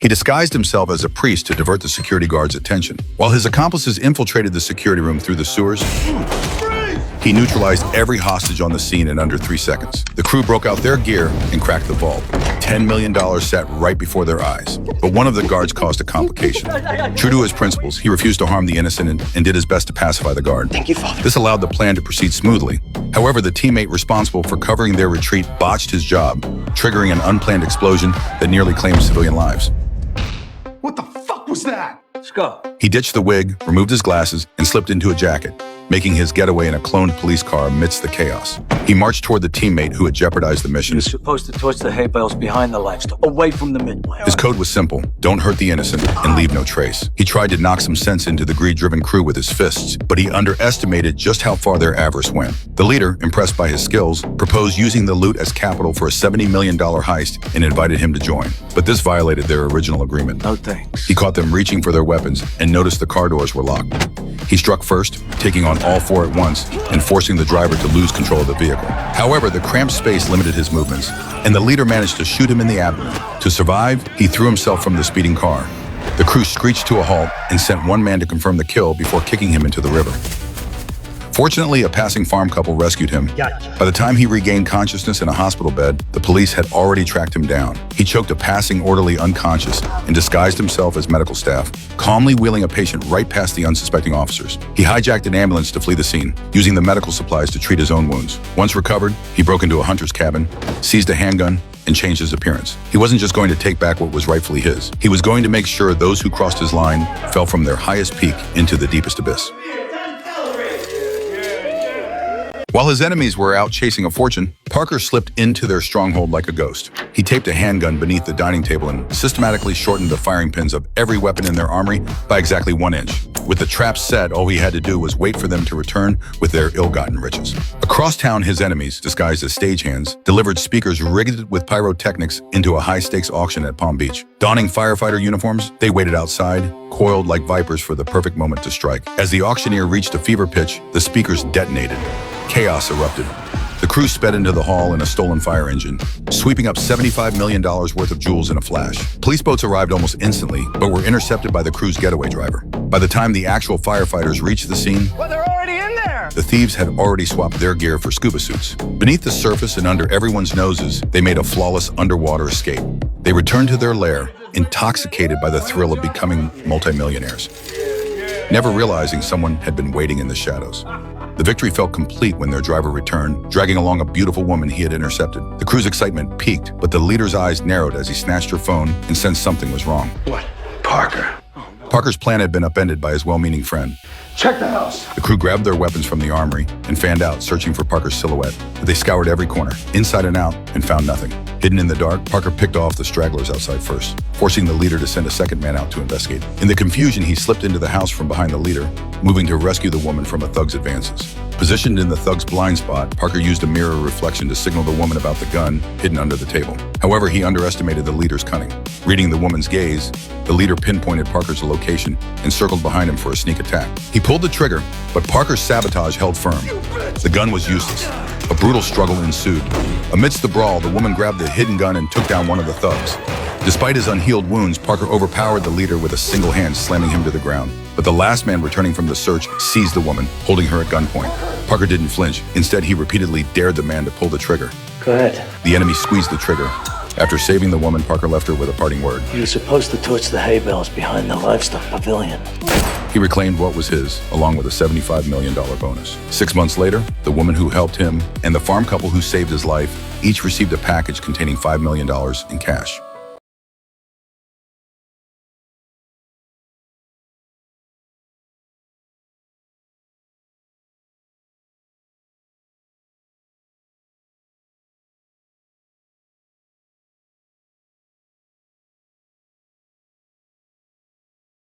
He disguised himself as a priest to divert the security guard's attention. While his accomplices infiltrated the security room through the sewers, he neutralized every hostage on the scene in under 3 seconds. The crew broke out their gear and cracked the vault. $10 million sat right before their eyes. But one of the guards caused a complication. True to his principles, he refused to harm the innocent and did his best to pacify the guard. Thank you, Father. This allowed the plan to proceed smoothly. However, the teammate responsible for covering their retreat botched his job, triggering an unplanned explosion that nearly claimed civilian lives. What the fuck was that? Let's go. He ditched the wig, removed his glasses, and slipped into a jacket, making his getaway in a cloned police car amidst the chaos. He marched toward the teammate who had jeopardized the mission. You're supposed to torch the hay bales behind the livestock, away from the midway. His code was simple: don't hurt the innocent and leave no trace. He tried to knock some sense into the greed-driven crew with his fists, but he underestimated just how far their avarice went. The leader, impressed by his skills, proposed using the loot as capital for a $70 million heist and invited him to join. But this violated their original agreement. No thanks. He caught them reaching for their weapons and noticed the car doors were locked. He struck first, taking on all four at once and forcing the driver to lose control of the vehicle. However, the cramped space limited his movements, and the leader managed to shoot him in the abdomen. To survive, he threw himself from the speeding car. The crew screeched to a halt and sent one man to confirm the kill before kicking him into the river. Fortunately, a passing farm couple rescued him. By the time he regained consciousness in a hospital bed, the police had already tracked him down. He choked a passing orderly unconscious and disguised himself as medical staff, calmly wheeling a patient right past the unsuspecting officers. He hijacked an ambulance to flee the scene, using the medical supplies to treat his own wounds. Once recovered, he broke into a hunter's cabin, seized a handgun, and changed his appearance. He wasn't just going to take back what was rightfully his. He was going to make sure those who crossed his line fell from their highest peak into the deepest abyss. While his enemies were out chasing a fortune, Parker slipped into their stronghold like a ghost. He taped a handgun beneath the dining table and systematically shortened the firing pins of every weapon in their armory by exactly 1 inch. With the traps set, all he had to do was wait for them to return with their ill-gotten riches. Across town, his enemies, disguised as stagehands, delivered speakers rigged with pyrotechnics into a high-stakes auction at Palm Beach. Donning firefighter uniforms, they waited outside, coiled like vipers for the perfect moment to strike. As the auctioneer reached a fever pitch, the speakers detonated. Chaos erupted. The crew sped into the hall in a stolen fire engine, sweeping up $75 million worth of jewels in a flash. Police boats arrived almost instantly, but were intercepted by the crew's getaway driver. By the time the actual firefighters reached the scene, Well, they're already in there! the thieves had already swapped their gear for scuba suits. Beneath the surface and under everyone's noses, they made a flawless underwater escape. They returned to their lair, intoxicated by the thrill of becoming multimillionaires, never realizing someone had been waiting in the shadows. The victory felt complete when their driver returned, dragging along a beautiful woman he had intercepted. The crew's excitement peaked, but the leader's eyes narrowed as he snatched her phone and sensed something was wrong. What? Parker. Parker's plan had been upended by his well-meaning friend. Check the house. The crew grabbed their weapons from the armory and fanned out, searching for Parker's silhouette. But they scoured every corner, inside and out, and found nothing. Hidden in the dark, Parker picked off the stragglers outside first, forcing the leader to send a second man out to investigate. In the confusion, he slipped into the house from behind the leader, moving to rescue the woman from a thug's advances. Positioned in the thug's blind spot, Parker used a mirror reflection to signal the woman about the gun hidden under the table. However, he underestimated the leader's cunning. Reading the woman's gaze, the leader pinpointed Parker's location and circled behind him for a sneak attack. He pulled the trigger, but Parker's sabotage held firm. The gun was useless. A brutal struggle ensued. Amidst the brawl, the woman grabbed the hidden gun and took down one of the thugs. Despite his unhealed wounds, Parker overpowered the leader with a single hand, slamming him to the ground. But the last man returning from the search seized the woman, holding her at gunpoint. Parker didn't flinch. Instead, he repeatedly dared the man to pull the trigger. Go ahead. The enemy squeezed the trigger. After saving the woman, Parker left her with a parting word. You're supposed to torch the hay bales behind the livestock pavilion. He reclaimed what was his, along with a $75 million bonus. 6 months later, the woman who helped him and the farm couple who saved his life each received a package containing $5 million in cash.